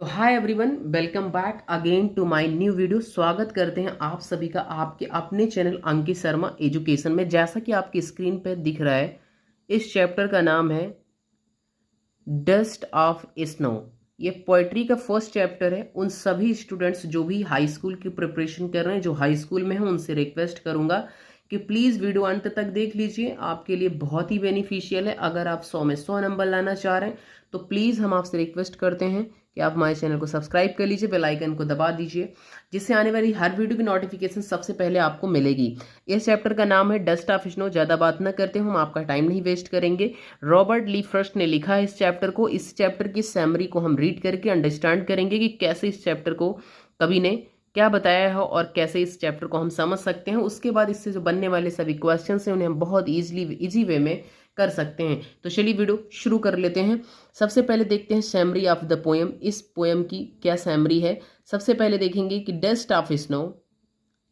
तो hi everyone, welcome back again to my new video. स्वागत करते हैं आप सभी का आपके अपने चैनल अंकित शर्मा एजुकेशन में। जैसा कि आपकी स्क्रीन पर दिख रहा है, इस चैप्टर का नाम है डस्ट ऑफ स्नो। ये पोइट्री का फर्स्ट चैप्टर है। उन सभी स्टूडेंट्स जो भी हाई स्कूल की प्रिपरेशन कर रहे हैं, जो हाई स्कूल में हैं, उनसे रिक्वेस्ट करूंगा कि प्लीज़ वीडियो अंत तक देख लीजिए। आपके लिए बहुत ही बेनिफिशियल है। अगर आप 100 में 100 नंबर लाना चाह रहे हैं तो प्लीज़ हम आपसे रिक्वेस्ट करते हैं कि आप हमारे चैनल को सब्सक्राइब कर लीजिए, बेल आइकन को दबा दीजिए, जिससे आने वाली हर वीडियो की नोटिफिकेशन सबसे पहले आपको मिलेगी। इस चैप्टर का नाम है डस्ट ऑफ स्नो। ज़्यादा बात न करते हम आपका टाइम नहीं वेस्ट करेंगे। रॉबर्ट ली फ्रॉस्ट ने लिखा है इस चैप्टर को। इस चैप्टर की समरी को हम रीड करके अंडरस्टैंड करेंगे कि कैसे इस चैप्टर को कवि ने क्या बताया है और कैसे इस चैप्टर को हम समझ सकते हैं। उसके बाद इससे जो बनने वाले सभी क्वेश्चन हैं उन्हें हम बहुत इजी वे में कर सकते हैं। तो चलिए वीडियो शुरू कर लेते हैं। सबसे पहले देखते हैं समरी ऑफ द पोएम। इस पोएम की क्या समरी है। सबसे पहले देखेंगे कि dust of snow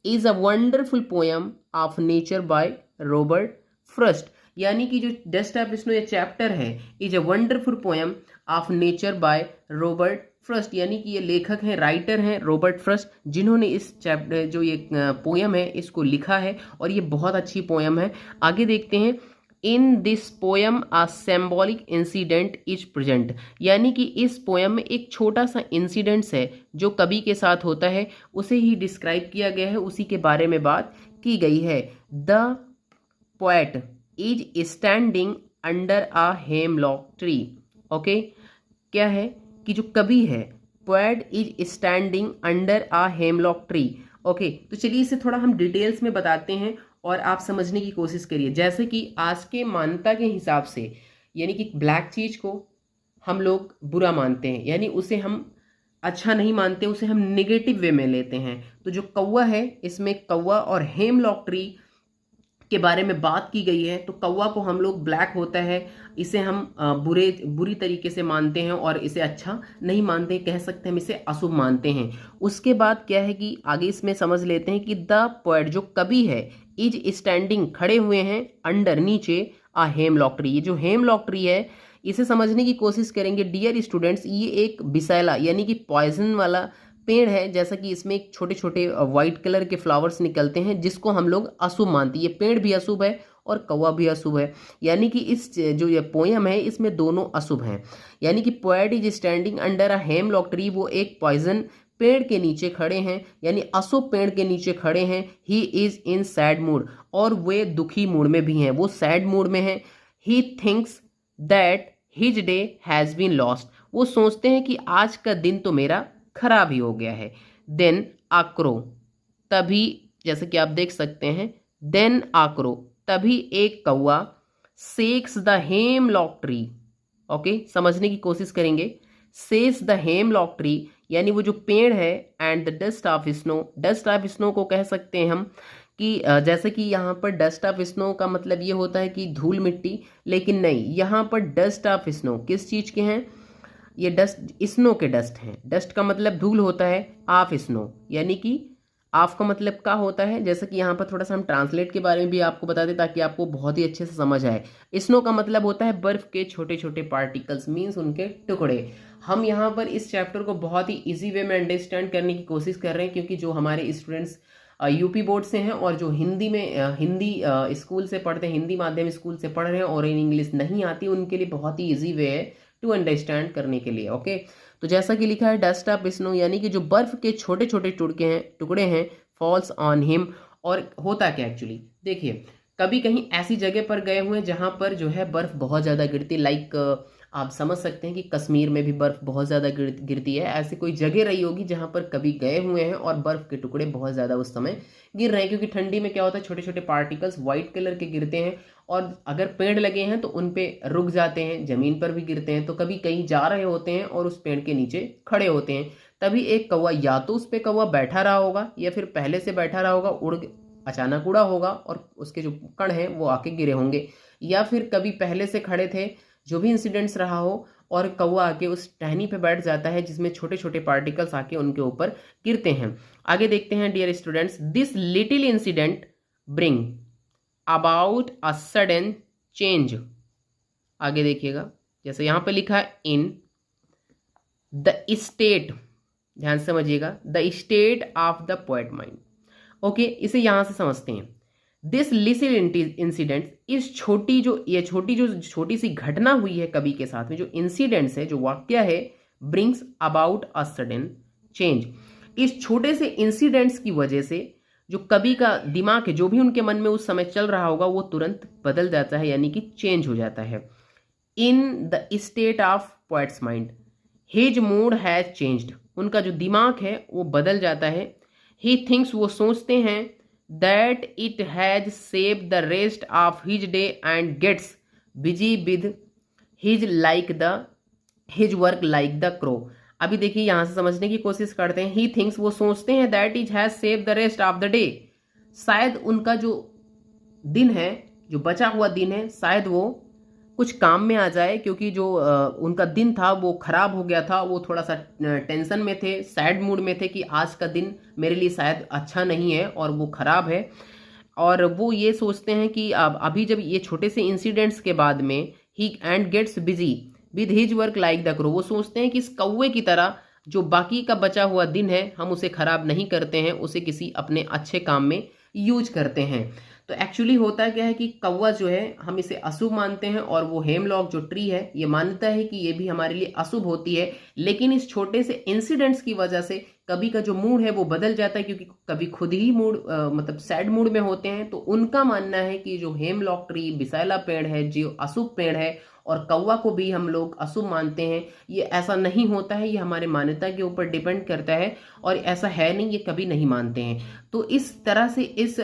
is a wonderful poem of nature by Robert Frost. यानी कि जो डस्ट ऑफ स्नो ये चैप्टर है, is a wonderful poem of nature by Robert Frost. यानी कि ये लेखक हैं, राइटर हैं रॉबर्ट फ्रॉस्ट, जिन्होंने इस चैप्टर जो ये पोएम है इसको लिखा है और ये बहुत अच्छी पोएम है। आगे देखते हैं। In this poem a symbolic incident is present. यानी कि इस पोएम में एक छोटा सा इंसिडेंट्स है जो कवि के साथ होता है, उसे ही डिस्क्राइब किया गया है, उसी के बारे में बात की गई है। The poet is standing under a hemlock tree. Okay, क्या है कि जो कवि है, poet is standing under a hemlock tree. Okay, तो चलिए इसे थोड़ा हम डिटेल्स में बताते हैं और आप समझने की कोशिश करिए। जैसे कि आज के मान्यता के हिसाब से, यानी कि ब्लैक चीज को हम लोग बुरा मानते हैं, यानी उसे हम अच्छा नहीं मानते, उसे हम नेगेटिव वे में लेते हैं। तो जो कौवा है, इसमें कौवा और हेमलॉक ट्री के बारे में बात की गई है। तो कौवा को हम लोग ब्लैक होता है, इसे हम बुरी तरीके से मानते हैं और इसे अच्छा नहीं मानते, कह सकते हैं हम इसे अशुभ मानते हैं। उसके बाद क्या है कि आगे इसमें समझ लेते हैं कि द पोएट जो कवि है, इज स्टैंडिंग खड़े हुए हैं, अंडर नीचे अ हेमलॉक ट्री। ये जो हेमलॉक ट्री है इसे समझने की कोशिश करेंगे डियर स्टूडेंट्स। ये एक विषैला यानी कि पॉइजन वाला पेड़ है। जैसा कि इसमें एक छोटे छोटे व्हाइट कलर के फ्लावर्स निकलते हैं, जिसको हम लोग अशुभ मानते हैं। ये पेड़ भी अशुभ है और कौवा भी अशुभ है। यानी कि इस जो ये पोयम है इसमें दोनों अशुभ हैं। यानी कि poet is standing under a hemlock tree, वो एक पॉइजन पेड़ के नीचे खड़े हैं, यानी अशुभ पेड़ के नीचे खड़े हैं। He is in sad mood, और वे दुखी मूड में भी हैं, वो सैड मूड में हैं। He thinks that his day has been lost, वो सोचते हैं कि आज का दिन तो मेरा खराब ही हो गया है। देन आक्रो, तभी जैसे कि आप देख सकते हैं, देन आक्रो, तभी एक कौवा sex the hemlock tree. Okay, समझने की कोशिश करेंगे। सेक्स द हेमलॉक ट्री यानी वो जो पेड़ है, and the dust of snow, dust of snow को कह सकते हैं हम कि जैसे कि यहाँ पर डस्ट ऑफ स्नो का मतलब ये होता है कि धूल मिट्टी, लेकिन नहीं, यहाँ पर डस्ट ऑफ स्नो किस चीज़ के हैं, ये डस्ट स्नो के डस्ट हैं। डस्ट का मतलब धूल होता है, ऑफ स्नो यानी कि ऑफ का मतलब क्या होता है। जैसे कि यहाँ पर थोड़ा सा हम ट्रांसलेट के बारे में भी आपको बता दें ताकि आपको बहुत ही अच्छे से समझ आए। स्नो का मतलब होता है बर्फ के छोटे छोटे पार्टिकल्स, मीन्स उनके टुकड़े। हम यहाँ पर इस चैप्टर को बहुत ही इजी वे में अंडरस्टैंड करने की कोशिश कर रहे हैं, क्योंकि जो हमारे स्टूडेंट्स यूपी बोर्ड से हैं और जो हिंदी में हिंदी स्कूल से पढ़ते हैं, हिंदी माध्यम स्कूल से पढ़ रहे हैं और इन इंग्लिश नहीं आती, उनके लिए बहुत ही ईजी वे है टू अंडरस्टैंड करने के लिए। ओके, तो जैसा कि लिखा है डस्ट ऑफ स्नो यानी कि जो बर्फ के छोटे छोटे टुकड़े हैं, फॉल्स ऑन हिम। और होता क्या एक्चुअली, देखिए, कभी कहीं ऐसी जगह पर गए हुए हैं जहां पर जो है बर्फ बहुत ज़्यादा गिरती, लाइक आप समझ सकते हैं कि कश्मीर में भी बर्फ बहुत ज़्यादा गिरती है। ऐसी कोई जगह रही होगी जहां पर कभी गए हुए हैं और बर्फ के टुकड़े बहुत ज़्यादा उस समय गिर रहे हैं, क्योंकि ठंडी में क्या होता है, छोटे छोटे पार्टिकल्स व्हाइट कलर के गिरते हैं और अगर पेड़ लगे हैं तो उन पे रुक जाते हैं, जमीन पर भी गिरते हैं। तो कभी कहीं जा रहे होते हैं और उस पेड़ के नीचे खड़े होते हैं, तभी एक कौवा, या तो उस पे कौवा बैठा रहा होगा या फिर पहले से बैठा रहा होगा, अचानक उड़ा होगा और उसके जो कण हैं वो आके गिरे होंगे, या फिर कभी पहले से खड़े थे, जो भी इंसिडेंट्स रहा हो, और कौवा आके उस टहनी पे बैठ जाता है जिसमें छोटे छोटे पार्टिकल्स आके उनके ऊपर गिरते हैं। आगे देखते हैं dear students. This little incident bring about a sudden change. आगे देखिएगा, जैसे यहाँ पे लिखा है इन द स्टेट, ध्यान से समझिएगा, the state of the poet mind. Okay, इसे यहां से समझते हैं। दिस लिटिल इंसिडेंट, इस छोटी सी घटना हुई है कवि के साथ में, जो इंसिडेंट्स है, जो वाक्य है, brings about a sudden change. इस छोटे से इंसिडेंट्स की वजह से जो कवि का दिमाग है, जो भी उनके मन में उस समय चल रहा होगा, वो तुरंत बदल जाता है, यानी कि चेंज हो जाता है। In the state of poets mind his mood has changed, उनका जो दिमाग है वो बदल जाता है। ही थिंक्स, वो सोचते हैं, that it has save the rest of his day and gets busy with his work like the crow. अभी देखिए यहां से समझने की कोशिश करते हैं। ही थिंक्स, वो सोचते हैं, that it has save the rest of the day, शायद उनका जो दिन है, जो बचा हुआ दिन है, शायद वो कुछ काम में आ जाए, क्योंकि जो उनका दिन था वो खराब हो गया था। वो थोड़ा सा टेंशन में थे, सैड मूड में थे कि आज का दिन मेरे लिए शायद अच्छा नहीं है और वो खराब है। और वो ये सोचते हैं कि अब अभी जब ये छोटे से इंसिडेंट्स के बाद में ही and gets busy with his work like the crow, वो सोचते हैं कि इस कौवे की तरह जो बाकी का बचा हुआ दिन है, हम उसे खराब नहीं करते हैं, उसे किसी अपने अच्छे काम में यूज करते हैं। तो एक्चुअली होता क्या है कि कौवा जो है, हम इसे अशुभ मानते हैं, और वो हेमलॉक जो ट्री है, ये मानता है कि ये भी हमारे लिए अशुभ होती है। लेकिन इस छोटे से इंसिडेंट्स की वजह से कभी का जो मूड है वो बदल जाता है, क्योंकि कभी खुद ही मूड मतलब सैड मूड में होते हैं। तो उनका मानना है कि जो हेमलॉक ट्री, विषैला पेड़ है, जो अशुभ पेड़ है, और कौवा को भी हम लोग अशुभ मानते हैं। ये ऐसा नहीं होता है, ये हमारे मान्यता के ऊपर डिपेंड करता है, और ऐसा है नहीं, ये कभी नहीं मानते हैं। तो इस तरह से इस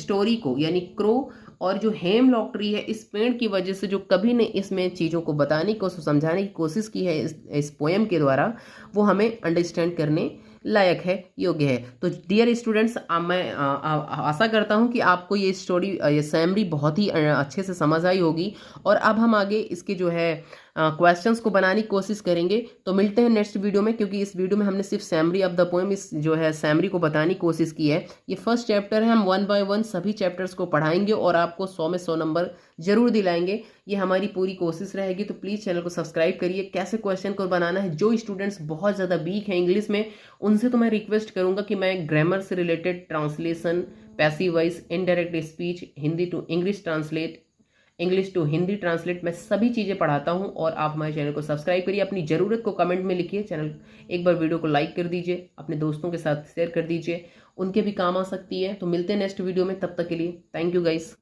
स्टोरी को, यानी क्रो और जो हेमलॉक ट्री है, इस पेड़ की वजह से जो कवि ने इसमें चीज़ों को बताने को, समझाने की कोशिश की है इस पोएम के द्वारा, वो हमें अंडरस्टैंड करने लायक है, योग्य है। तो डियर स्टूडेंट्स, मैं आशा करता हूँ कि आपको ये स्टोरी, ये समरी बहुत ही अच्छे से समझ आई होगी। और अब हम आगे इसके जो है क्वेश्चंस को बनाने की कोशिश करेंगे। तो मिलते हैं नेक्स्ट वीडियो में, क्योंकि इस वीडियो में हमने सिर्फ समरी ऑफ द पोएम, इस जो है समरी को बताने की कोशिश की है। ये फर्स्ट चैप्टर है, हम 1 बाय 1 सभी चैप्टर्स को पढ़ाएंगे और आपको 100 में 100 नंबर जरूर दिलाएंगे। ये हमारी पूरी कोशिश रहेगी। तो प्लीज़ चैनल को सब्सक्राइब करिए। कैसे क्वेश्चन को बनाना है, जो स्टूडेंट्स बहुत ज़्यादा वीक हैं इंग्लिश में, उनसे तो मैं रिक्वेस्ट करूंगा कि मैं ग्रामर से related translation, passive voice, indirect speech, Hindi to English translate, English to Hindi translate, मैं सभी चीज़ें पढ़ाता हूं। और आप हमारे चैनल को सब्सक्राइब करिए, अपनी ज़रूरत को कमेंट में लिखिए, चैनल एक बार वीडियो को लाइक कर दीजिए, अपने दोस्तों के साथ शेयर कर दीजिए, उनके भी काम आ सकती है। तो मिलते हैं नेक्स्ट वीडियो में, तब तक के लिए थैंक यू गाइस।